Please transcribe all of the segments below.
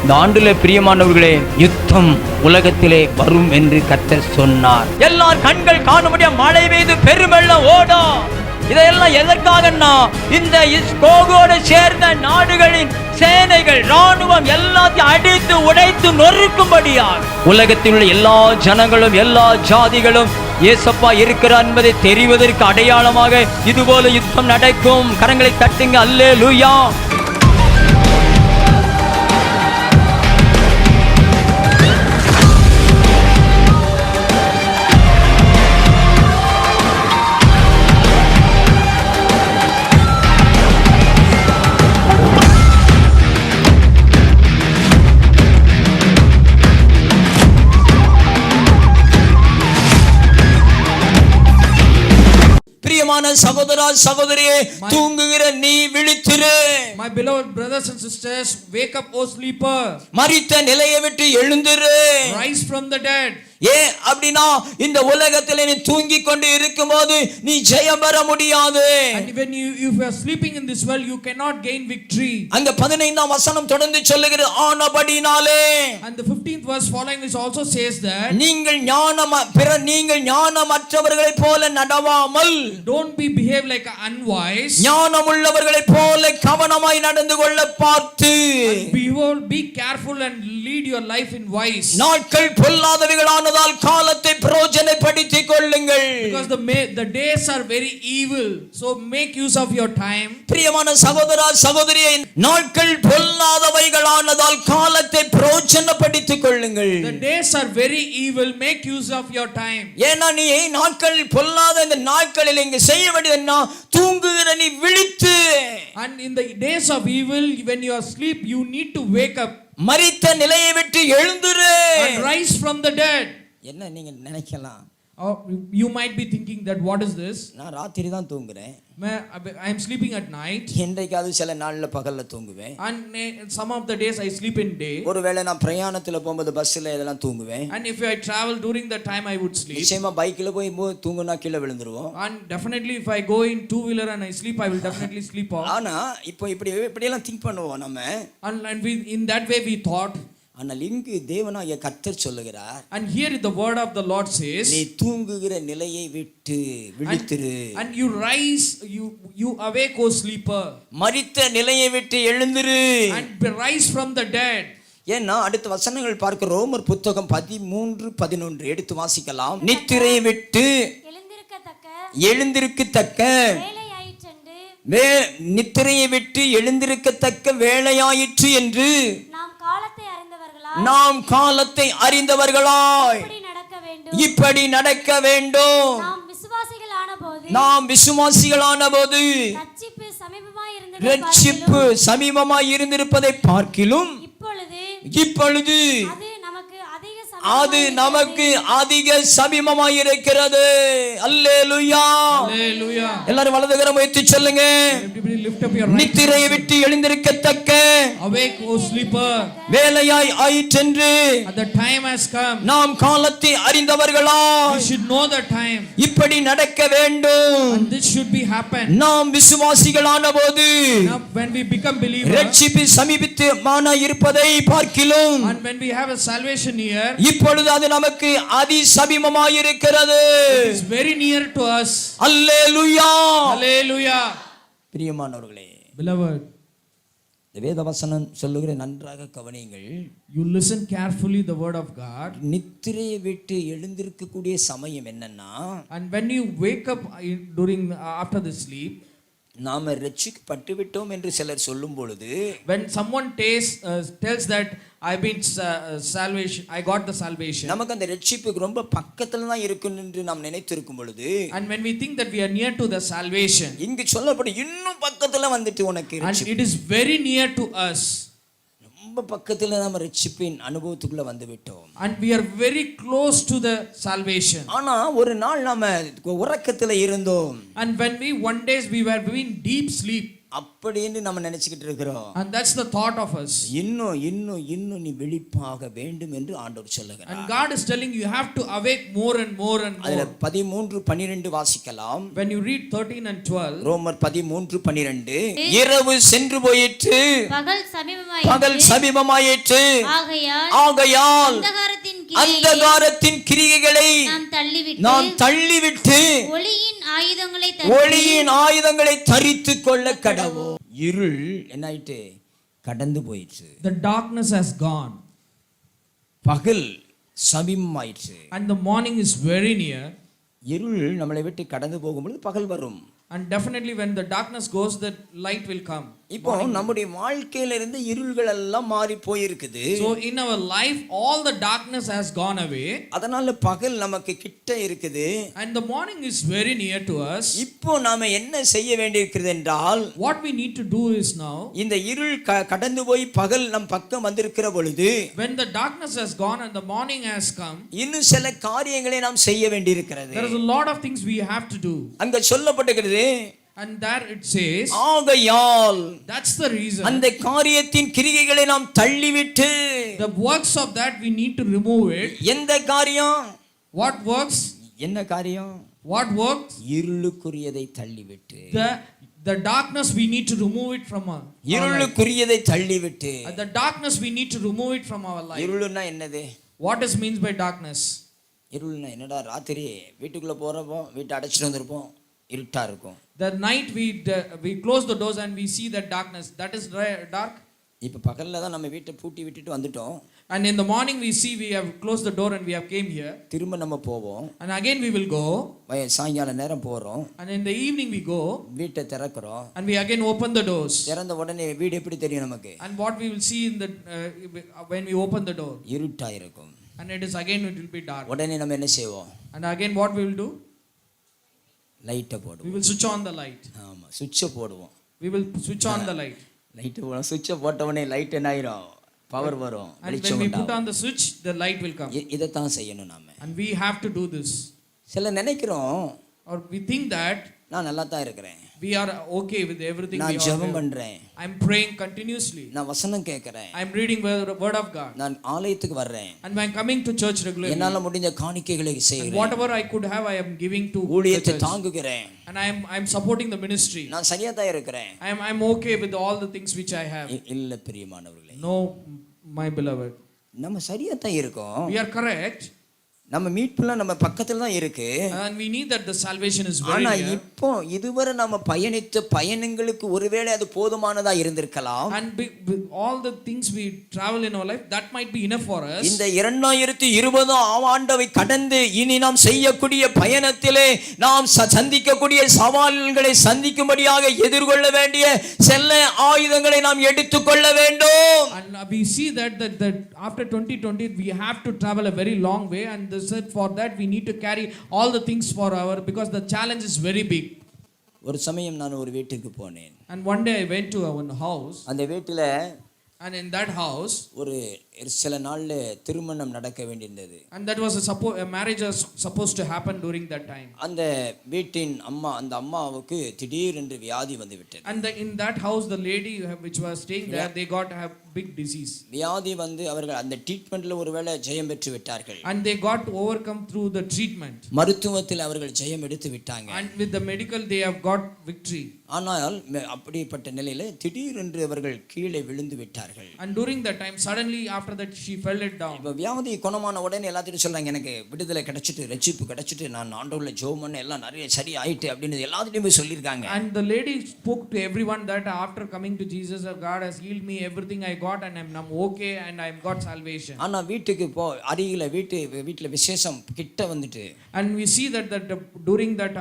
இந்த ஆண்டிலே பிரியமானவர்களே, யுத்தம் உலகத்திலே வரும் என்று கர்த்தர் சொன்னார். எல்லார் கண்கள் காணும்படியா மழை பெய்து பெருவெள்ளம் ஓடும். இதெல்லாம் எதற்காகன்னா, இந்த கோகோடு சேர்ந்த நாடுகளின் சேனைகள் ராணுவம் எல்லாத்தையும் அடித்து உடைத்து நொறுக்கும்படியால் உலகத்தில் உள்ள எல்லா ஜனங்களும் எல்லா ஜாதிகளும் ஏசப்பா இருக்கிறார் என்பதை தெரிவதற்கு அடையாளமாக இதுபோல யுத்தம் நடக்கும். கரங்களை தட்டுங்க, அல்லேலூயா. சகோதரா சகோதரியே, தூங்குகிற நீ விழித்திரு. My beloved brothers and sisters, wake up, O sleeper. மரித்த நிலையை விட்டு எழுந்திரு. Rise from the dead. ஏன் அப்படினா, இந்த உலகத்தில் நீ தூங்கிக் கொண்டு இருக்கும்போது நீ ஜெயம் பெற முடியாது. And when you are sleeping in this world, you cannot gain victory. அங்க 15ஆம் வசனம் தொடர்ந்து சொல்லுகிறது, ஆனபடினாலே. And the 15th verse following this also says that நீங்கள் ஞானமற்றவர்களைப் போல நடவாமல், don't behave like unwise. ஞானமுள்ளவர்களைப் போல கவனமாய் நடந்து கொள்ள பார்த்து, be careful and lead your life in wise. நாட்கள் பொல்லாதவைகளான காலத்தை பிரயோஜனப்படுத்திக் கொள்ளுங்கள். Because the days are very evil, so make use of your time. பிரியமான சகோதரா சகோதரியே, நாட்கள் பொல்லாதவைகளானதால் காலத்தை பிரயோஜனப்படுத்திக் கொள்ளுங்கள். The days are very evil, make use of your time. ஏன்னா நீ நாட்கள் பொல்லாத இந்த நாட்களில் இங்க செய்ய வேண்டியது என்ன? தூங்குகிற நீ விழித்து. And in the days of evil, when you are asleep, you need to wake up. மரித்த நிலையை விட்டு எழுந்திரு. And rise from the dead. என்ன நீங்க நினைக்கலாம்? You might be thinking that what is this? நான் ராத்திரி தான் தூங்குறேன். I am sleeping at night. இன்றைக்காவது சில நாள்ல பகல்ல தூங்குவேன். And some of the days I sleep in day. ஒருவேளை நான் பிரயாணத்துல போகும்போது பஸ்ல இதெல்லாம் தூங்குவேன். And if I travel during the time, I would sleep. நிச்சயமா பைக்ல போய் தூங்குனா கீழ விழுந்துருவோம். And definitely if I go in two wheeler and I sleep, I will definitely sleep off. ஆனா இப்போ இப்படி எல்லாம் திங்க் பண்ணுவோம் நம்ம. And we, in that way we thought. ஆனால் இங்கு தேவனாகிய கர்த்தர் சொல்லுகிறார், and here the word of the Lord says, நீ தூங்குகிற நிலையை விட்டு விழித்திரு. And you rise, you awake, O sleeper. மரித்த நிலையை விட்டு எழுந்திரு. And rise from the dead. ஏன்னா அடுத்த வசனங்கள் பார்க்க ரோமர் புத்தகம் 13:11 எடுத்து வாசிக்கலாம். நித்திரையை விட்டு எழுந்திருக்கத்தக்க நித்திரையை விட்டு எழுந்திருக்கத்தக்க வேளையாயிற்று என்று நாம் காலத்தை அறிந்தவர்களாய் இப்படி நடக்க வேண்டும். நாம் விசுவாசிகளான போது ரட்சிப்பு சமீபமாய் இருந்திருப்பதை பார்க்கிலும் இப்பொழுது அது நமக்கு அதிக சமீபமாய் இருக்கிறது. அல்லேலூயா. எல்லாரும் வலதுகரம் உயர்த்தி சொல்லுங்க. நித்திரையை விட்டு எழுந்திருக்கத்தக்க வேலையாய் ஆயிற்றென்று நாம் காலத்தை அறிந்தவர்களாய் இப்படி நடக்க வேண்டும். நாம் விசுவாசிகளான போது ரட்சிப்பு சமீபமாக இருப்பதை பார்க்கிலும் இப்பொழுது அது நமக்கு அதி சமீபமாய் இருக்கிறது. It is very near to us. Hallelujah. Hallelujah. பிரியமானவர்களே, beloved, இந்த வேதவசனம் சொல்லுகிற நன்றாக கவனியுங்கள். You listen carefully the word of God. நித்திரையை விட்டு எழுந்திருக்கக்கூடிய சமயம் என்னன்னா, and when you wake up during after the sleep, நாம ரட்சிக்கப்பட்டு விட்டோம் என்று சிலர் சொல்லும் பொழுது, when someone tells that I've been salvation, I got the salvation, நமக்கு அந்த ரட்சிப்பு ரொம்ப பக்கத்துல தான் இருக்குன்னு என்று நாம் நினைத்திருக்கும் பொழுது, and when we think that we are near to the salvation, இங்கு சொல்லப்படும் இன்னும் பக்கத்துல வந்துட்டு உனக்கு and it is very near to us, ரொம்ப பக்கத்துல நாம ரட்சிப்பின் அனுபவத்துக்குள்ள வந்து விட்டோம், and we are very close to the salvation. ஆனா ஒரு நாள் நாம உறக்கத்துல இருந்தோம், and when one days we were in deep sleep, அப்படின்னு நம்ம நினைச்சுக்கிட்டு இருக்கிறோம். And that's the thought of us. இன்னும் நீ வெளிப்பாக வேண்டும் என்று ஆண்டவர் சொல்லுகிறார். And God is telling you have to awake more and more and அதுல more. 13:12 வாசிக்கலாம். When you read 13 and 12, ரோமர் 13:12 இரவு சென்று போயிற்று, பகல் சமீபமாயிற்று, ஆகையால் அந்தகாரத்தின் கிரியைகளை நாம் தள்ளிவிட்டு ஒளியின் ஆயுதங்களை தரித்துக் கொள்ள கடவோம். இருள் என்ன ஆயிட்டு? கடந்து போயிற்று. the darkness has gone பகல் சமீபமாயிற்று. and the morning is very near. இருள் நம்மளை விட்டு கடந்து போகும்பொழுது பகல் வரும். And definitely when the darkness goes, the light will come. இப்போ நம்முடைய வாழ்க்கையில இருந்து இருள்கள் எல்லாம் மாறி போயிருக்குது. So in our life all the darkness has gone away. அதனால பகல் நமக்கு கிட்ட இருக்குது. And the morning is very near to us. இப்போ நாம என்ன செய்ய வேண்டியிருக்கிறது என்றால், what we need to do is now, இந்த இருள் கடந்து போய் பகல் நம் பக்கம் வந்திருக்கிற பொழுது, when the darkness has gone and the morning has come, இன்னும் சில காரியங்களை நாம் செய்ய வேண்டியிருக்கிறது. there is a lot of things we have to do. அங்க சொல்லப்பட்டிருக்கிறது, and there it says, ஆகையால், that's the reason, அந்த காரியத்தின் கிரியைகளை நாம் தள்ளிவிட்டு, the works of that we need to remove it. எந்த காரியம்? what works? என்ன காரியம்? what works? இருளுக்குரியதை தள்ளிவிட்டு, the darkness we need to remove it from our life. இருளுக்குரியதை தள்ளிவிட்டு, the darkness we need to remove it from our life. இருளுன்னா என்னது? what is means by darkness? இருள்னா என்னடா? ராத்திரி வீட்டுக்குள்ள போறப்போ வீட்டை அடைச்சிட்டு வந்திருப்போம், இருட்டா இருக்கும். the night we close the doors and we see that darkness, that is dark. இப்ப பகல்ல தான் நம்ம வீட்டை பூட்டி விட்டுட்டு வந்துட்டோம். and in the morning we see we have closed the door and we have came here. திரும்ப நம்ம போவோம். and again we will go. சாயங்கால நேரம் போறோம். and in the evening we go. வீட்டை திறக்கிறோம். and we again open the doors. திறந்த உடனே வீடு எப்படி தெரியும் நமக்கு? and what we will see in the when we open the door, இருட்டா இருக்கும். and it is again it will be dark. உடனே நம்ம என்ன செய்வோம்? and again what we will do? லைட்டை போடுவோம். we will switch on the light. ஆமா, சுவிட்சை போடுவோம். we will switch on the light. Light போடுவோம். சுவிட்சை போட்ட உடனே லைட் என்ன ஆயிரும்? பவர் வரும். and when we put on the switch, the light will come. இத தான் செய்யணும் நாம. and we have to do this. சில நினைக்கிறோம், or we think that நான் நல்லா தான் இருக்கிறேன், we are okay with everything. நான் ஜெபம் பண்றேன், I'm praying continuously, நான் வசனம் கேட்கிறேன், I'm reading word of God, நான் ஆலயத்துக்கு வர்றேன், and when coming to church regularly, என்னால முடிஞ்ச காணிக்கைகளை செய்கிறேன், and whatever I could have I am giving to ஊழியத்தை தாங்குகிறேன், and I'm supporting the ministry, நான் சரியா தான் இருக்கிறேன், I'm okay with all the things which I have. இல்ல பிரியமானவர்களே, no my beloved, நம்ம சரியா தான் இருக்கோம். we are correct. நம்ம மீட்புலாம் நம்ம பக்கத்துல தான் இருக்கு. and we need that the salvation is very near. near. இப்போ இதுவரை நம்ம பயணித்த பயணங்களுக்கு ஒருவேளை அது போதுமானதா இருந்திருக்கலாம். and with all the things we travel in our life, that might be enough for us. இந்த 2020 ஆண்டை கடந்து இனி நாம் செய்யக்கூடிய பயணத்திலே நாம் சந்திக்கக்கூடிய சவால்களை சந்திக்கும்படியாக எதிர்கொள்ள வேண்டிய செல்ல ஆயுதங்களை நாம் எடுத்துக்கொள்ள வேண்டும். and we see that after 2020 we have to travel a very long way, and said for that we need to carry all the things for our, because the challenge is very big. ஒரு சமயம் நான் ஒரு வீட்டுக்கு போனேன். and one day I went to one house. அந்த வீட்டில and in that house ஒரு சில நாள்ல திருமணம் நடக்க வேண்டியிருந்தது. and that was a marriage was supposed to happen during that time. அந்த வீட்டின் அந்த அம்மாவுக்கு திடீரென்று வியாதி வந்து விட்டது. and in that house the lady which was staying there, they got a big disease. வியாதி வந்து அவர்கள் அந்த ட்ரீட்மென்ட்ல ஒருவேளை ஜெயம் பெற்று விட்டார்கள். and they got to overcome through the treatment. மருத்துவத்தில் அவர்கள் ஜெயம் எடுத்து விட்டாங்க. and with the medical they have got victory. ஆனால் அப்படிப்பட்ட நிலையில திடீரென்று அவர்கள் கீழே விழுந்து விட்டார்கள். and during that time suddenly after that she fell it down. இப்ப வியாதி குணமான உடனே எல்லாத்தையும் சொல்றாங்க, எனக்கு விடுதலை கிடைச்சிட்டு ரட்சிப்பு கிடைச்சிட்டு நான் ஆண்டவர்ல ஜெபம் பண்ண எல்லாம் நிறைய சரி ஆயிட்டு அப்படின்னு எல்லாத்தையும் போய் சொல்லிருக்காங்க. and the lady spoke to everyone that after coming to Jesus, God has healed me, everything I got, and I'm okay and I've got salvation. ஆனா வீட்டுக்கு அருகில வீட்டுல விசேஷம் கிட்ட வந்துட்டு, and we see that during that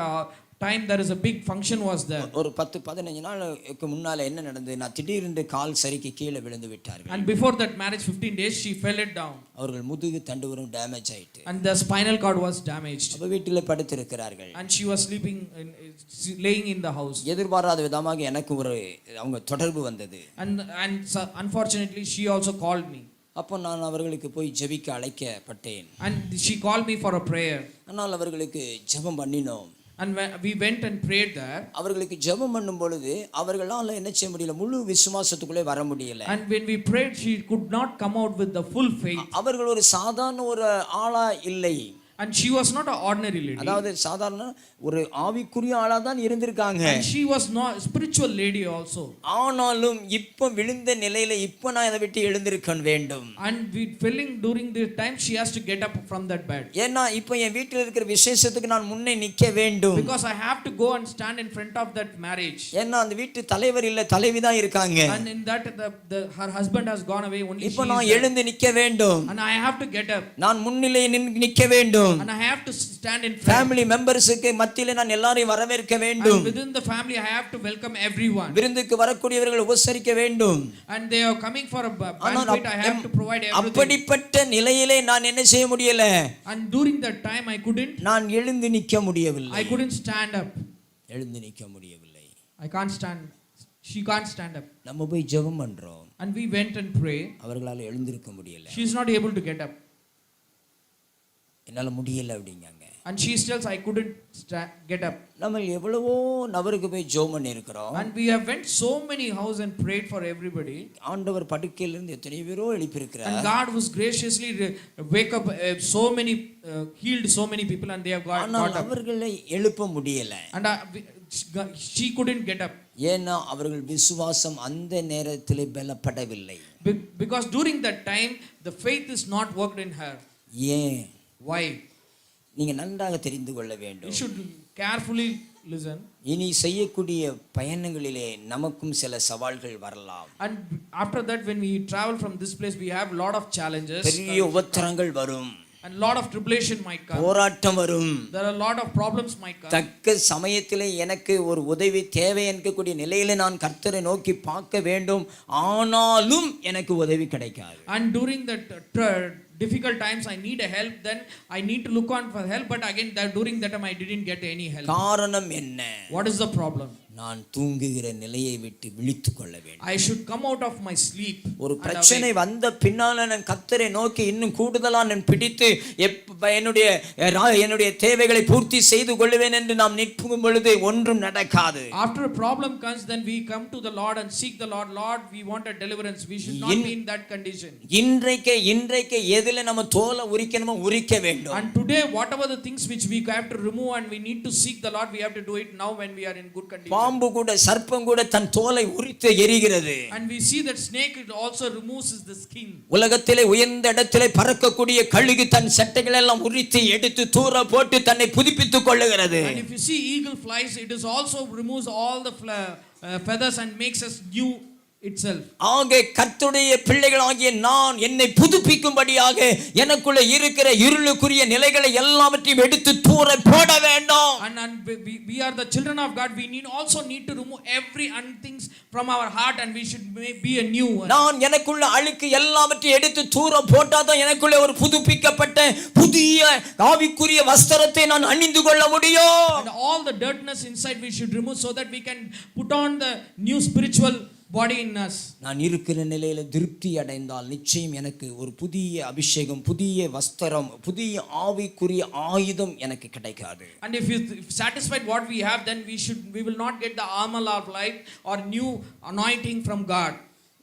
time there is a big function was there. ஒரு 10-15 நாளுக்கு முன்னால என்ன நடந்ததுன்னா திடீரென்று கால் சரிக்கு கீழே விழுந்து விட்டார்கள். and before that marriage 15 days she fell it down. அவர்கள் முதுகு தண்டுவரம் டேமேஜ் ஆயிட்டு, and the spinal cord was damaged. அப்ப வீட்டில படுத்திருக்கிறார்கள். and she was sleeping laying in the house. எதிர்பாராத விதமாக எனக்கு ஒரு அவங்க தொடர்பு வந்தது. and unfortunately she also called me. அப்போ நான் அவர்களுக்கு போய் ஜெபிக்க அழைக்கப்பட்டேன். and she called me for a prayer. ஆனால் அவர்களுக்கு ஜெபம் பண்ணினோம். And when we went and prayed there, அவர்களுக்கு ஜெபம் பண்ணும் பொழுது அவர்களால என்ன செய்ய முடியல, முழு விசுவாசத்துக்குள்ளே வர முடியல. and when we prayed, she could not come out with the full faith. அவர்கள் ஒரு சாதாரண ஒரு ஆளா இல்லை. And she was not an ordinary lady. அதாவது சாதாரண ஒரு ஆவிக்குரிய ஆளா தான் இருந்திருக்காங்க. And she was not a spiritual lady also. ஆனாலும் இப்ப விழுந்த நிலையில இப்ப நான் இதை விட்டு எழுந்திருக்க வேண்டும். And we feeling during the time she has to get up from that bed. ஏன்னா இப்ப என் வீட்டில் இருக்கிற விசேஷத்துக்கு நான் முன்னே நிக்க வேண்டும். Because I have to go and stand in front of that marriage. ஏன்னா அந்த வீட்டு தலைவர் இல்ல, தலைவி தான் இருக்காங்க. And in that her husband has gone away, only இப்ப she நான் is there. எழுந்து நிக்க வேண்டும். And I have to get up. நான் முன்னிலையில் நிக்க வேண்டும். And I have to stand in front. Family மெம்பர்ஸ்க்கு மத்தியில நான் எல்லாரையும் வரவேற்க வேண்டும். And within the family I have to welcome everyone. விருந்துக்கு வரக்கூடியவர்கள் உபசரிக்க வேண்டும். And they are coming for a banquet, I have to provide everything. அப்படிப்பட்ட நிலையிலே நான் என்ன செய்ய முடியல. And during that time I couldn't. நான் எழுந்து நிக்க முடியவில்லை. I couldn't stand up. எழுந்து நிக்க முடியவில்லை. I can't stand. She can't stand up. நம்ம போய் ஜெபம் பண்றோம். And we went and pray. அவர்களால எழுந்திருக்க முடியல. She is not able to get up. என்னால முடியல அப்படிங்காங்க. And she tells I couldn't get up. நம்ம எவ்வளவோ நபருக்கு போய் ஜெபம் பண்ணி இருக்கிறோம். And we have went so many house and prayed for everybody. ஆண்டவர் படுக்கையில இருந்து எத்தனை பேரோ எழுப்பி இருக்கிறார். And God was graciously wake up so many healed so many people, and they have got up. அவர்களை எழுப்ப முடியல. And she couldn't get up. ஏன்னா அவர்கள் விசுவாசம் அந்த நேரத்திலே பலப்படவில்லை. Because during that time the faith is not worked in her. ஏன்? Why? நீங்க நன்றாக தெரிந்து கொள்ள வேண்டும். You should carefully listen. இனி செய்யக்கூடிய பயணங்களிலே நமக்கும் சில சவால்கள் வரலாம். And after that when we travel from this place we have lot of challenges. பெரிய உபத்திரங்கள் வரும். And lot of tribulation might come. போராட்டம் வரும். There are a lot of problems might come. தக்க சமயத்திலே எனக்கு ஒரு உதவி தேவை என்கக்கூடிய நிலையிலே நான் கர்த்தரை நோக்கி பார்க்க வேண்டும். ஆனாலும் எனக்கு உதவி கிடைக்காது. And during that difficult times I need a help, then I need to look on for help, but again that during that time I didn't get any help. காரணம் என்ன? What is the problem? நான் தூங்குகிற நிலையை விட்டு விழித்துக் கொள்ள வேண்டும். I should come out of my sleep. ஒரு பிரச்சனை வந்த பின்னால நான் கர்த்தரை நோக்கி இன்னும் கூடுதலா நான் பிடித்து என்னுடைய தேவைகளை பூர்த்தி செய்து கொள்வேன் என்று நாம் நிற்கும் பொழுது ஒன்றும் நடக்காது. After a problem comes, then we come to the Lord and seek the Lord. Lord, we want a deliverance. We should not be in that condition. இன்றைக்கு எதில நம்ம தோலை உரிக்கணுமோ உரிக்க வேண்டும். And today whatever the things which we have to remove and we need to seek the Lord, we have to do it now when we are in good condition. பாம்பு கூட சர்ப்பம் கூட தன் தோலை உரித்து எரிகிறது. And we see that snake it also removes the skin. உலகத்திலே உயர்ந்த இடத்திலே பறக்கக்கூடிய கழுகு தன் சட்டைகளை எல்லாம் உரித்து எடுத்து தூர போட்டு தன்னை புதுப்பித்துக் கொள்ளுகிறது. And if you see eagle flies, it is also removes all the feathers and makes us new itself. ஆக கர்த்தருடைய பிள்ளைகளாகிய நான் என்னை புதுப்பிக்கும்படியாக எனக்குள்ள இருக்கிற இருளுக்குரிய நிலைகளை எல்லாவற்றையும் எடுத்து தூர போட வேண்டும். And we are the children of God. We also need to remove every things from our heart, and we should be a new one. நான் எனக்குள்ள அழுக்கு எல்லாவற்றையும் எடுத்து தூர போட்டாதான் எனக்குள்ள ஒரு புதுப்பிக்கப்பட்ட புதிய ஆவிக்குரிய வஸ்திரத்தை நான் அணிந்து கொள்ள முடியும். And all the dirtiness inside we should remove so that we can put on the new spiritual body in us. நான் இருக்கிற நிலையில திருப்தி அடைந்தால் நிச்சயம் எனக்கு ஒரு புதிய அபிஷேகம், புதிய வஸ்திரம், புதிய ஆவிக்குரிய ஆயுதம் எனக்கு கிடைக்காது. And if you satisfied what we have, then we will not get the armor of life or new anointing from God.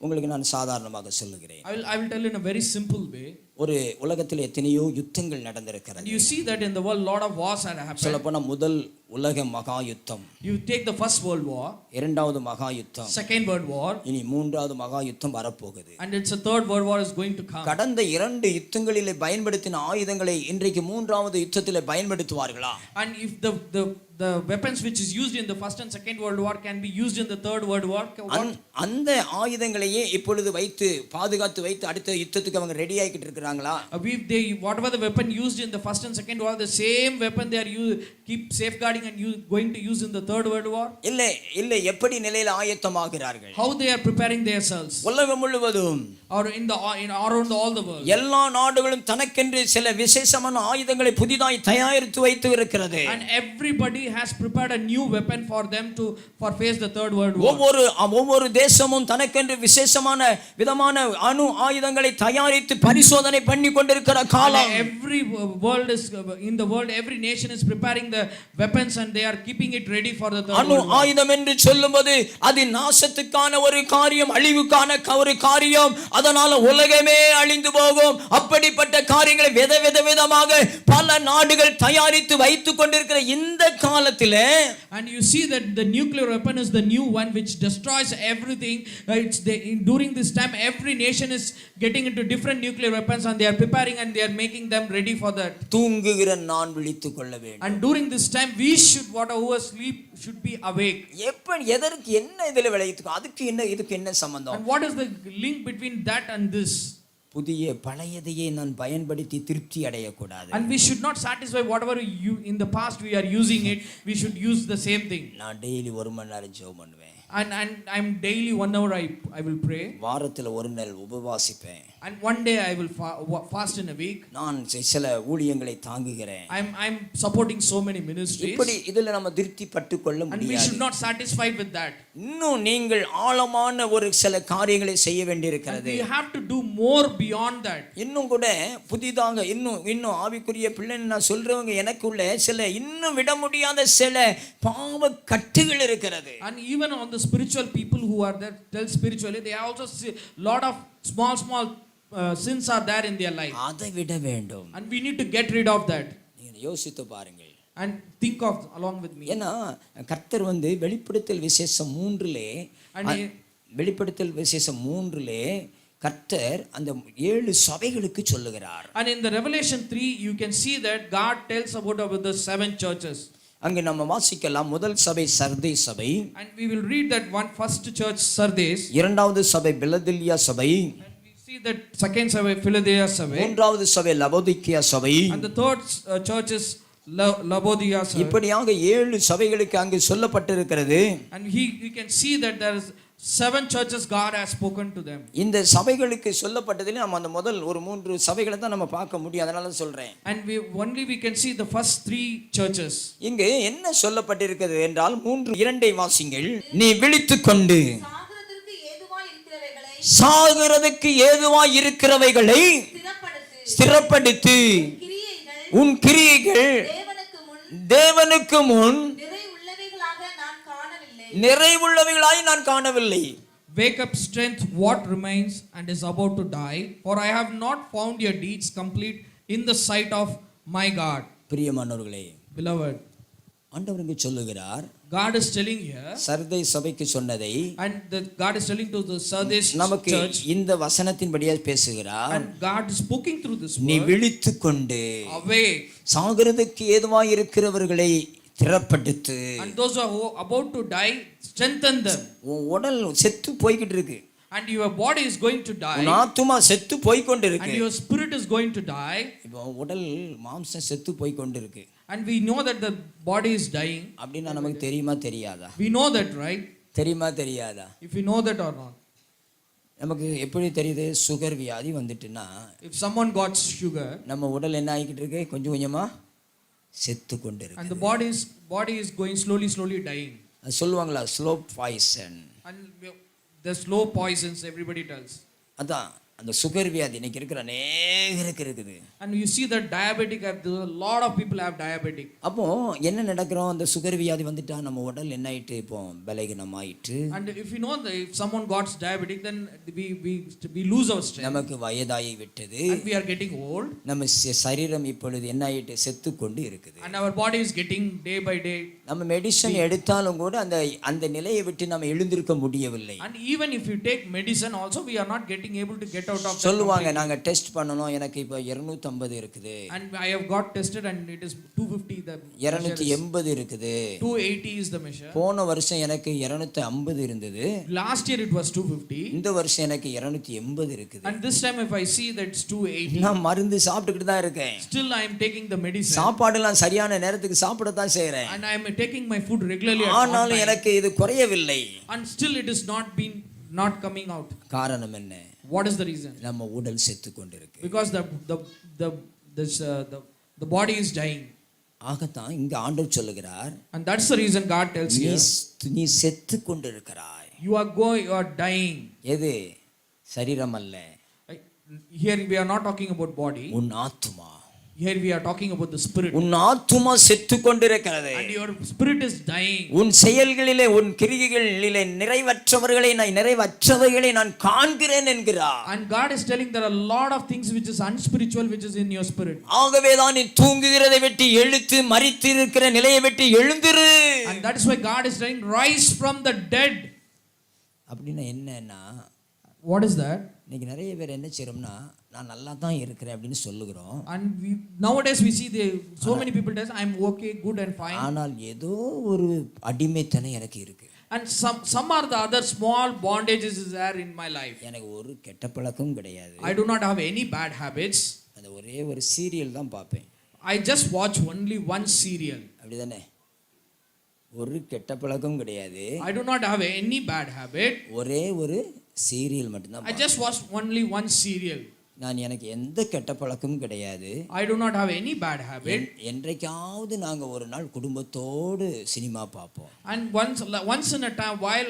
உங்களுக்கு நான் சாதாரணமாக சொல்லுகிறேன். I will tell you in a very simple way. ஒரு உலகத்தில் எத்தனையோ யுத்தங்கள் நடந்திருக்கிறது. You see that in the world lot of wars have happened. சொல்லப்போனா முதல் உலக மகா யுத்தம், you take the first world war, இரண்டாவது மகா யுத்தம், second world war, இனி மூன்றாவது மகா யுத்தம் வரப்போகுது. and it's a third world war is going to come. கடந்த இரண்டு யுத்தங்களிலே பயன்படுத்தின ஆயுதங்களை இன்றைக்கு மூன்றாவது யுத்தத்திலே பயன்படுத்துவார்களா? And if the weapons which is used in the first and second world war can be used in the third world war, அந்த ஆயுதங்களையே இப்பொழுது வைத்து பாதுகாத்து வைத்து அடுத்த யுத்தத்துக்கு அவங்க ரெடி ஆகிட்டு இருக்காங்களா? Whatever the weapon used in the first and second war, the same weapon they are keep safeguarding and going to use in the third world war. இல்ல எப்படி நிலையில ஆயத்தமாகிறார்கள்? How they are preparing themselves? உலகம் முழுவதும் or around all the world, எல்லா நாடுகளும் தனக்கென்று சில விசேஷமான ஆயுதங்களை புதிதாய் தயாரித்து வைத்து இருக்கிறது. and everybody has prepared a new weapon for them for face the third world war. ஒவ்வொரு தேசமும் தனக்கென்று விசேஷமான விதமான அணு ஆயுதங்களை தயாரித்து பரிசோதனை ஆயத்தனை பண்ணி கொண்டிருக்கிற காலம். Every world is in the world, every nation is preparing the weapons and they are keeping it ready for the third அணு world war. ஆயுதம் என்று சொல்லும்போது அது நாசத்துக்கான ஒரு காரியம், அழிவுக்கான ஒரு காரியம். அதனால உலகமே அழிந்து போகும். அப்படிப்பட்ட காரியங்களை விதமாக பல நாடுகள் தயாரித்து வைத்துக் கொண்டிருக்கிற இந்த காலத்திலே, and you see that the nuclear weapon is the new one which destroys everything. During this time every nation is getting into different nuclear weapons and they are preparing and they are making them ready for that. தூங்குகிற நான் விழித்துக் கொள்ள வேண்டும். And during this time we should, whatever sleep, should be awake. எதற்கு என்ன இதில் விளையிட்டு, அதுக்கு என்ன இதுக்கு என்ன சம்பந்தம்? And what is the link between that and this? புதிய பழையதையே நான் பயன்படுத்தி திருப்தி அடையக்கூடாது. And we should not satisfy whatever you in the past we are using it. We should use the same thing. நான் டெய்லி 1 மணி நேரம் ஜெபம் பண்ணுவேன். And I'm daily 1 hour I will pray. வாரத்துல ஒரு நாள் உபவாசிப்பேன். And one day I will fast in a week. நான் சில ஊழியங்களை தாங்குகிறேன். I'm supporting so many ministries. இப்படி இதெல்லாம் நம்ம திருப்தி பட்டுக்கொள்ள முடியாது. And we should not satisfied with that. இன்னும் நீங்கள் ஆழமான ஒரு சில காரியங்களை செய்ய வேண்டியிருக்கிறது. And we have to do more beyond that. இன்னும் கூட புதிதாக இன்னும் ஆவிக்குரிய பிள்ளைன்னு நான் சொல்றவங்க எனக்குள்ள சில இன்னும் விட முடியாத சில பாவ கட்டுகள் இருக்கிறது. And even on the spiritual people who are there tell spiritually, they also see lot of small sins are there in their life. அதை விட வேண்டும். And we need to get rid of that. நீங்க யோசித்து பாருங்கள். And think of along with me. ஏன்னா கர்த்தர் வெளிப்படுத்தல் விசேஷம் 3லே, வெளிப்படுத்தல் விசேஷம் 3லே கர்த்தர் அந்த 7 சபைகளுக்கு சொல்லுகிறார். And in the Revelation 3 you can see that God tells about the 7 churches. அங்க நம்ம வாசிக்கலாம். முதல் சபை சர்தேஸ் சபை. And we will read that first church Sardis. இரண்டாவது சபை பிலதெல்பியா சபை. And we see that second சபை Philadelphia சபை. மூன்றாவது சபை லவோதிக்கியா சபை. And the third church is Laodikia சபை. இப்படியாக 7 சபைகளுக்கு அங்கு சொல்லப்பட்டிருக்கிறது. And we can see that there is 7 churches God has spoken to them. இந்த சபைகளுக்கு சொல்லப்பட்டதிலே நம்ம அந்த முதல் ஒரு 3 சபைகளை தான் நம்ம பார்க்க முடியும். அதனால சொல்றேன். And we can see the first 3 churches. இங்கே என்ன சொல்லப்பட்டிருக்கிறது என்றால் 3:2 வாசிங்கள். நீ விழித்துக்கொண்டு சாகிறதுக்கு ஏதுவாய் இருக்கிறவைகளை ஸ்திரப்படுத்து, உன் கிரியைகள் தேவனுக்கு முன் நிறைவுள்ளவைகளாய் நான் காணவில்லை. Wake up, strength what remains and is about to die, for I have not found your deeds complete in the sight of my God. பிரியமானவர்களே, beloved, ஆண்டவர் இங்கே சொல்லுகிறார். God is telling here, Sardis சபைக்கு சொன்னதை, and God is telling to the Sardis நமக்கு church, இந்த வசனத்தின்படியே பேசுகிறார். and God is speaking through this word. நீ விழித்துக்கொண்டு awake, சாகிறதுக்கு ஏதுவாய் இருக்கிறவர்களை திறப்படுத்து. And those who are about to die, strengthen them. உன் உடல் செத்து போய்கிட்டு இருக்கு. And your body is going to die. உன் ஆத்துமா செத்து போய்க்கொண்டு இருக்கு. And your spirit is going to die. இப்போ உடல் மாம்சம் செத்து போய்க்கொண்டு இருக்கு. And we know that the body is dying. அப்படினா நமக்கு தெரியுமா தெரியாதா? We know that, right? தெரியுமா தெரியாதா? If we know that or not. நமக்கு எப்படி தெரியுது? சுகர் வியாதி வந்துட்டுனா, if someone got sugar, நம்ம உடல் என்ன ஆகிட்டு இருக்கு? கொஞ்சம் கொஞ்சமா செத்து கொண்டு இருக்கு. And the body is going slowly dying. சொல்லுவாங்களா slow poison. And the slow poisons everybody tells. அதான் அந்த சுகர் வியாதி இன்னைக்கு இருக்கிற அநேகருக்கு இருக்குது. And you see that diabetic, a lot of people have diabetic. அப்போ என்ன நடக்குறோம்? அந்த சுகர் வியாதி வந்துட்டா நம்ம உடல் என்ன ஆயிட்டு இப்போ பலகீனம் ஆயிட்டு. And if you know that if someone got diabetic, then we lose our strength. நமக்கு வயதாகி விட்டது. And we are getting old. நம்ம சரீரம் இப்பொழுது என்ன ஆயிட்டு செத்து கொண்டு இருக்குது. And our body is getting day by day. நம்ம மெடிசன் எடுத்தாலும் கூட அந்த நிலையை விட்டு நம்ம எழுந்திருக்க முடியவில்லை. And even if you take medicine also, we are not getting able to get out of. சொல்லுவாங்க நாங்க டெஸ்ட் பண்ணனும், எனக்கு இப்போ 250 இருக்குது. And I have got tested and it is 250 the 280 இருக்குது. 280 is the measure. போன வருஷம் எனக்கு 250 இருந்தது. Last year it was 250. இந்த வருஷம் எனக்கு 280 இருக்குது. And this time if I see that it's 280. நான் மருந்து சாப்பிட்டுக்கிட்டு தான் இருக்கேன். Still I am taking the medicine. சாப்பாடுலாம் சரியான நேரத்துக்கு சாப்பிட தான் செய்றேன். And I am taking my food regularly. ஆனாலும் எனக்கு இது குறையவில்லை. And still it is not coming out. காரணம் என்ன? What is the reason? நம்ம உடல் செத்து கொண்டிருக்கு. Because the body is dying. ஆகத்தான் இங்க ஆண்டவர் சொல்லுகிறார். And that's the reason God tells you. நீ செத்து கொண்டிருக்கிறாய். You are dying. எது? சரீரம் அல்ல. Here we are not talking about body. உன் ஆத்துமா. Here we are talking about the spirit. உன் ஆத்துமா செத்து கொண்டிருக்கிறது. And your spirit is dying. உன் செயல்களிலே உன் கிரியைகளிலே நிறைவற்றவைகளை நான் காண்கிறேன் என்கிறார். And God is telling there are a lot of things which is unspiritual which is in your spirit. ஆகவே தான் நீ தூங்குகிறதை விட்டு எழுந்து மரித்து இருக்கிற நிலையை விட்டு எழுந்திரு. And that is why God is saying rise from the dead. அப்படின்னா என்னன்னா, what is that? இன்னைக்கு நிறைய பேர் என்ன செய்றோம்னா, நான் நல்லா தான் இருக்கிறேன் அப்படின்னு சொல்லுகிறோம். And nowadays we see so many people say I'm okay, good and fine. ஆனால் ஏதோ ஒரு அடிமைத்தனம் எனக்கு இருக்கு. And some are the other small bondages is there in my life. எனக்கு ஒரு கெட்ட பழக்கம் கிடையாது. I do not have any bad habits. அந்த ஒரே ஒரு சீரியல் தான் பார்ப்பேன். I just watch only one serial. அப்படிதானே? ஒரு கெட்ட பழக்கம் கிடையாது. I do not have any bad habit. ஒரே ஒரு சீரியல் மட்டும் தான். I just watch only one serial. நான் எனக்கு எந்த கெட்ட பழக்கமும் கிடையாது. I do not have any bad habit. என்றைக்காவது நாங்க ஒரு நாள் குடும்பத்தோடு சினிமா பார்ப்போம். And once in a time while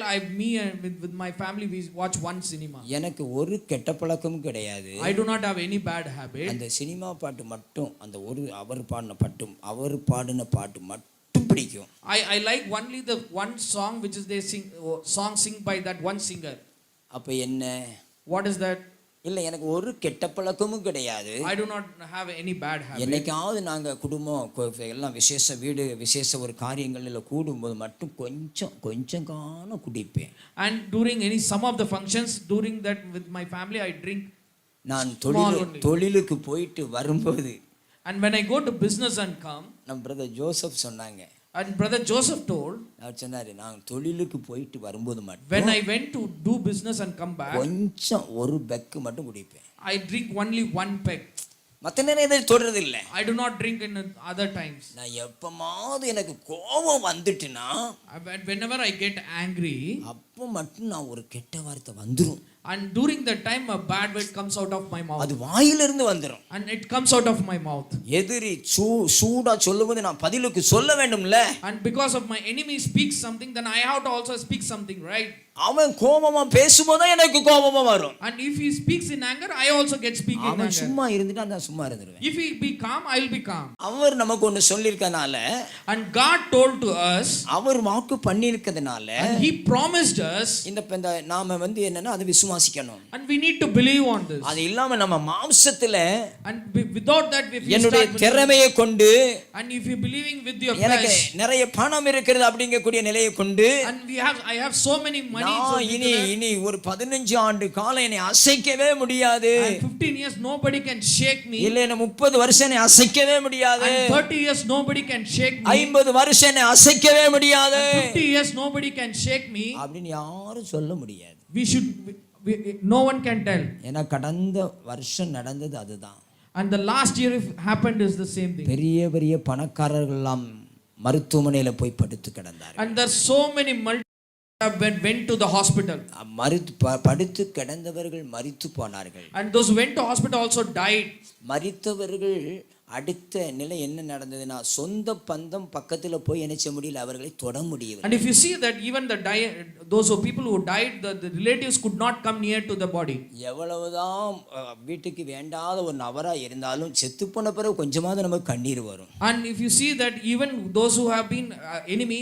with my family we watch one cinema. எனக்கு ஒரு கெட்ட பழக்கமும் கிடையாது. I do not have any bad habit. அந்த சினிமா பாட்டு மட்டும், அந்த ஒரு அவர் பாடின பாட்டு மட்டும் பிடிக்கும். I like only the one song which is they sing by that one singer. அப்ப என்ன? What is that? இல்ல, எனக்கு ஒரு கெட்ட பழக்கமும் கிடையாது. I do not have any bad habit. என்னைக்காவது நாங்க குடும்பம் எல்லாம் விசேஷ ஒரு காரியங்கள்ல கூடும்போது மட்டும் கொஞ்சம் காண குடிப்பேன். And during some of the functions during that with my family I drink. நான் தொழிலுக்கு போயிட்டு வரும்போது, and when I go to business and come, நம்ம பிரதர் ஜோசப் சொன்னாங்க. and brother Joseph told, அவர் சொன்னாரு, நான் தொழிலுக்கு போயிட்டு வரும்போது மட்டும் when I went to do business and come back, கொஞ்சம் ஒரு பெக் மட்டும் குடிப்பேன். I drink only one peg. மத்த நேரம் இதை தொடறது இல்லை. I do not drink in other times. நான் எப்பமாவது எனக்கு கோபம் வந்துட்டுனா, whenever I get angry, அப்போ மட்டும் நான் ஒரு கெட்ட வார்த்தை வந்துரும். and during that time a bad word comes out of my mouth. அது வாயிலிருந்து வந்துரும். And it comes out of my mouth. எதிரி சூடா சொல்லும்போது நான் பதிலுக்கு சொல்ல வேண்டும்ல. And because of my enemy speaks something, then I have to also speak something, right? அவன் கோபமா பேசும்போது எனக்கு கோபமா வரும். And if he speaks in anger, I also get speaking in anger. அவன் சும்மா இருந்துட்டா நான் சும்மா இருந்துருவேன். If he be calm, I will be calm. அவர் நமக்கு ஒன்னு சொல்லிருக்கனால, and God told to us, அவர் வாக்கு பண்ணிருக்கிறதுனால, and he promised us, இந்த நாம என்னன்னா அதை விசுவாசிக்கணும். and we need to believe on this. அது இல்லாம நம்ம மாம்சத்துல, and without that if you என்னுடைய திறமையை கொண்டு, and if you believing with your எனக்கு நிறைய பணம் இருக்குது அப்படிங்க கூடிய நிலையை கொண்டு, and I have so many money, இனி ஒரு 15 ஆண்டு காலம் என்னை அசைக்கவே முடியாது. 15 years nobody can shake me. இல்ல, என்ன 30 வருஷம் என்னை அசைக்கவே முடியாது. 30 years nobody can shake me. 50 வருஷம் என்னை அசைக்கவே முடியாது. 50 years nobody can shake me. அப்படின்னு யாரும் சொல்ல முடியாது. No one can tell. ஏன்னா கடந்த வருஷம் நடந்தது அதுதான். And the last year if happened is the same thing. பெரிய பணக்காரர்கள் எல்லாம் மருத்துவமனையில போய் படுத்து கிடந்தார்கள். And there are so many went to the hospital. படுத்து கிடந்தவர்கள் மரித்து போனார்கள். And those who went to hospital also died. மரித்தவர்கள் அடுத்த நிலை என்ன நடந்ததுன்னா, சொந்த பந்தம் பக்கத்துல போய் நினைச்ச முடியல, அவர்களை தொட முடியல. And if you see that even those people who died, the relatives could not come near to the body. எவ்வளவுதான் வீட்டுக்கு வேண்டாத ஒரு நபரா இருந்தாலும் செத்து போன பிறகு கொஞ்சமாவது நமக்கு கண்ணீர் வரும். And if you see that even those who have been enemy,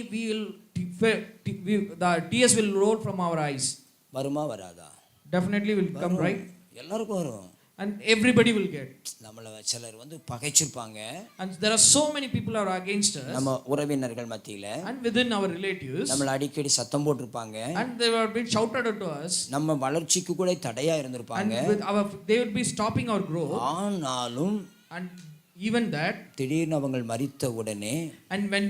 the tears will roll from our eyes. வருமா வராதா? Definitely will come, right? எல்லாருக்கும் வரும். And everybody will get. நம்மள சிலர் பகைச்சிருப்பாங்க. And there are so many people are against us. நம்ம உறவினர்கள் மத்தியில, and within our relatives, நம்மள அடிக்கடி சத்தம் போட்டுருப்பாங்க. and they were being shouted at us. நம்ம வளர்ச்சிக்கு கூட தடையா இருந்திருப்பாங்க. and they would be stopping our growth. ஆனாலும், and even that, திடீர்னு அவங்க மரித்த உடனே, and when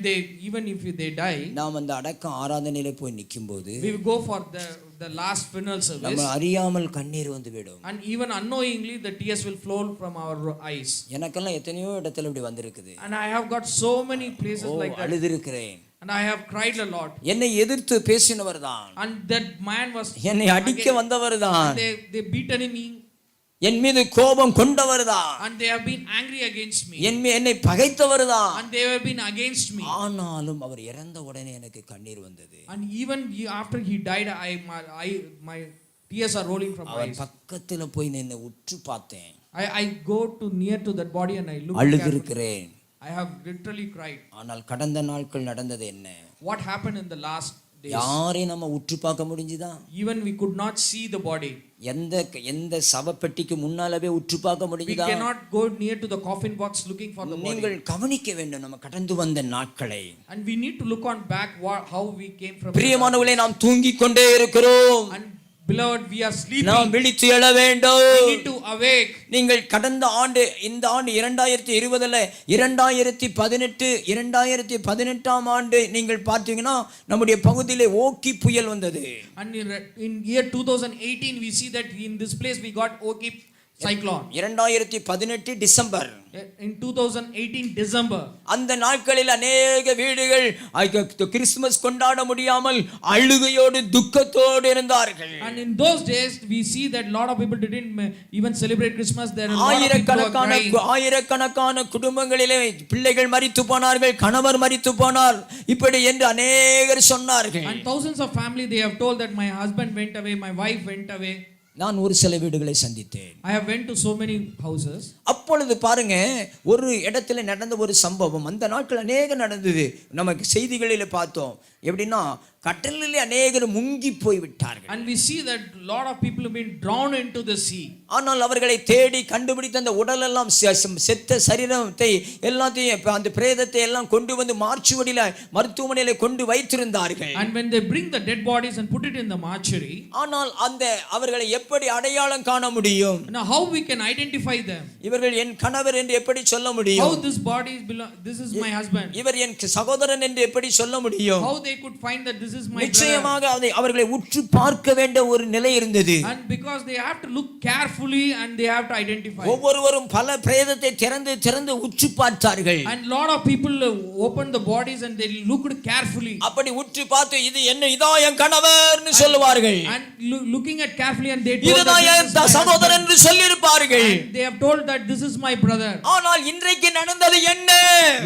even if they die, நாம் அந்த அடக்க ஆராதனையில போய் நிக்கும்போது, we will go for the last funeral service. நம்ம அறியாமல் கண்ணீர் வந்துவிடும். and even unknowingly the tears will flow from our eyes. எனக்கெல்லாம் எத்தனையோ இடத்துல இப்படி வந்திருக்குது. and I have got so many places like that. அழுதிருக்கிறேன். and I have cried a lot. என்னை எதிர்த்து பேசினவர்தான், and that man was, என்னை அடிக்க வந்தவர்தான், they beaten me, என் மீது கோபம் கொண்டவர்தான், and they have been angry against me, என்னை பகைத்தவர்தான், and they have been against me. ஆனாலும் அவர் இறந்த உடனே எனக்கு கண்ணீர் வந்தது. and even after he died, tears are rolling from my our eyes. பக்கத்துல போய் நின்னு உற்று பார்த்தேன். I go to near to that body and I look. அழுதிருக்கிறேன். I have literally cried. ஆனால் கடந்த நாட்கள் நடந்தது என்ன? What happened in the last days? யாரையும் நம்ம உற்று பார்க்க முடிஞ்சுதா? Even we could not see the body. எந்த சவப்பெட்டிக்கு முன்னாலவே உற்று பார்க்க We முடிஞ்சுதா? cannot go near to the coffin box looking for the body. நீங்கள் கவனிக்க வேண்டும் நம்ம கடந்து வந்த நாட்களை. And we need to look on back how we came from. பிரியமானவர்களே, நாம் தூங்கிக் கொண்டே இருக்கிறோம். And beloved, we are sleeping. நாம் விழித்து எழ வேண்டும். We need to awake. நீங்கள் கடந்த ஆண்டு, இந்த ஆண்டு 2020ல 2018 ஆண்டு நீங்கள் பார்த்தீங்கன்னா நம்முடைய பகுதியிலே ஓக்கி புயல் வந்தது. And in year 2018 we see that in this place we got Oki cyclone. 2018 December. In 2018 December. அந்த நாட்களில் அநேக வீடுகள் கிறிஸ்துமஸ் கொண்டாட முடியாமல் அழுகையோடு துக்கத்தோடு இருந்தார்கள். And in those days we see that lot of people didn't even celebrate Christmas. There are ஆயிரக்கணக்கான குடும்பங்களிலே பிள்ளைகள் மரித்து போனார்கள், கணவர் மரித்து போனார், இப்படி என்று அநேகர் சொன்னார்கள். And thousands of family they have told that my husband went away, my wife went away. நான் ஒரு சில வீடுகளை சந்தித்தேன். I have went to so many houses. அப்பொழுது பாருங்க, ஒரு இடத்துல நடந்த ஒரு சம்பவம் அந்த நாட்கள் அநேக நடந்தது. நமக்கு செய்திகளில் பார்த்தோம். எப்படின்னா கடலிலே அநேகர் முங்கி போய் விட்டார்கள். And we see that lot of people have been drowned into the sea. ஆனால் அவர்களை தேடி கண்டுபிடித்த அந்த உடல் எல்லாம் செத்த சரீரத்தை எல்லாத்தையும் அந்த பிரேதத்தை எல்லாம் கொண்டு வந்து மார்ச்சுவடியில மருத்துவமனையில கொண்டு வைத்திருந்தார்கள். And when they bring the dead bodies and put it in the mortuary. ஆனால் அந்த அவர்களை எப்படி அடையாளம் காண முடியும்? Now how we can identify them? இவர்கள் என் கணவர் என்று எப்படி சொல்ல முடியும்? How this body belong, this is my husband? இவர் என் சகோதரன் என்று எப்படி சொல்ல முடியும்? How they could find that this is my brother? நிச்சயமாக அவர்களை உற்று பார்க்க வேண்டிய ஒரு நிலை இருந்தது. And because they have to look carefully and they have to identify. ஒவ்வொருவரும் பல பிரேதத்தை திறந்து உற்று பார்த்தார்கள். And lot of people opened the bodies and they looked carefully. அப்படி உற்று பார்த்து இது என்ன, இதோ என் கணவர்னு சொல்லுவார்கள். And looking at carefully and they told இதுதான் என் சகோதரன் என்று சொல்லியிருப்பார்கள். They have told that this is my brother. ஆனால் இன்றைக்கு நடந்தது என்ன?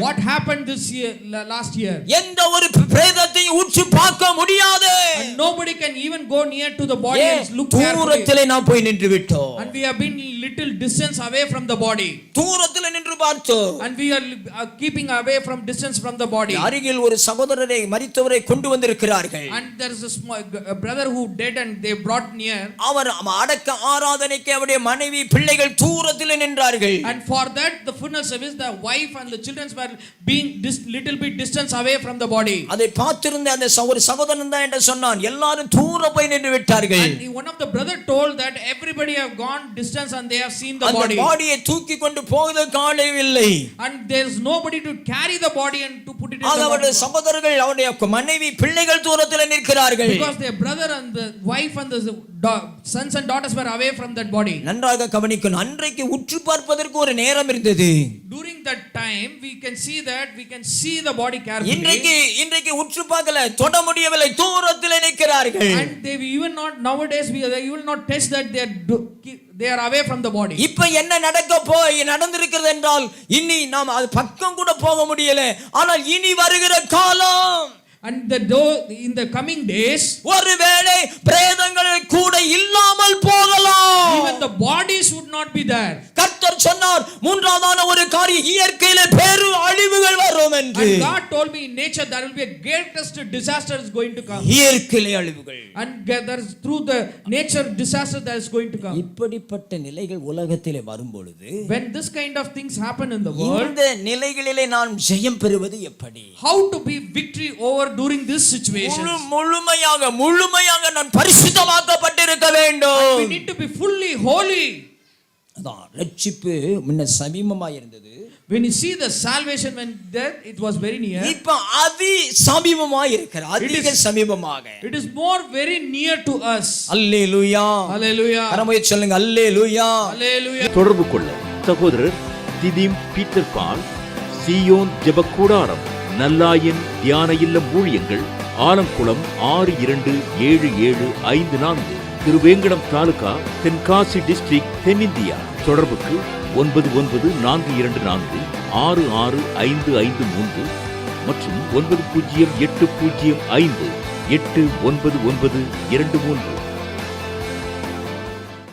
What happened this year, last year? எந்த ஒரு பிரேதத்தை உற்று பார்க்க முடியாது. And nobody can even go near to the body and look carefully. தூரத்திலே நாம் போய் நின்று விட்டோம். And we have been little distance away from the body. தூரத்திலே நின்று பார்த்தோம். And we are keeping away from distance from the body. அருகில் ஒரு சகோதரரை மரித்தவரை கொண்டு வந்திருக்கிறார்கள். And there is a brother who dead and they brought near. அவர் அடக்க ஆராதனைக்கு அவருடைய மனைவி பிள்ளைகள் தூரத்திலே நின்றார்கள். And for that the funeral service the wife and the children were being little bit distance away from the body. அதை பார்த்திருந்த அந்த ஒரு சகோதரன் தான் என்று சொன்னான், எல்லாரும் தூர போய் நின்று விட்டார்கள். And one of the brother told that everybody have gone distance and they have seen the body. அந்த பாடியை தூக்கி கொண்டு போக காணவில்லை. And there is nobody to carry the body and to put it in the அவருடைய சகோதரர்கள் அவருடைய மனைவி பிள்ளைகள் தூரத்தில் நிற்கிறார்கள். Because their brother and the wife and the sons and daughters were away from that body. நன்றாக கவனிக்கணும். அன்றைக்கு உற்று பார்ப்பதற்கு ஒரு நேரம் இருந்தது. During that time we can see the body carefully. இன்றைக்கு உற்று பார்க்கல, தொட முடியவில்லை, தூரத்தில் நிற்கிறார்கள். And they even not nowadays we will not test that they are away from the body. இப்ப என்ன நடந்திருக்கிறது என்றால் இனி நாம் அது பக்கம் கூட போக முடியல. ஆனால் இனி வருகிற காலம் and in the coming days ஒருவேளை பிரேதங்கள் கூட இல்லாமல் போகலாம். even the bodies would not be there. கர்த்தர் சொன்னார், மூன்றாவதான ஒரு காரியம், இயற்கையிலே பெரு அழிவுகள் வரும் என்று. And God told me in nature there will be a greatest disaster is going to come. இயற்கையிலே அழிவுகள். And there is through the nature disaster that is going to come. இப்படிப்பட்ட நிலைகள் உலகத்திலே வரும் பொழுது when this kind of things happen in the world, இந்த நிலைகளிலே நாம் ஜெயம் பெறுவது எப்படி? how to be victory over during this situation? முழுமையாக நான் பரிசுத்தமாக்கப்பட்டிருக்க வேண்டும். We need to be fully holy. அதான் ரட்சிப்பு முன்ன சமீபமாக இருந்தது. When you see the salvation when that it was very near, இப்ப அதி சமீபமாக இருக்கிறது, அதிக சமீபமாக. It is more very near to us. அல்லேலூயா, அல்லேலூயா. கரமோய் சொல்லுங்க அல்லேலூயா, அல்லேலூயா. தொடர்பு கொள்ள சகோதரர் திதீம் பீட்டர் பால், சீயோன் ஜெப கூடாரம், நல்லாயன் தியான இல்லம் ஊழியங்கள், ஆலங்குளம் 627754, திருவேங்கடம் தாலுகா, தென்காசி டிஸ்ட்ரிக்ட், தென்னிந்தியா. தொடர்புக்கு 9924466553 மற்றும் 908005899923.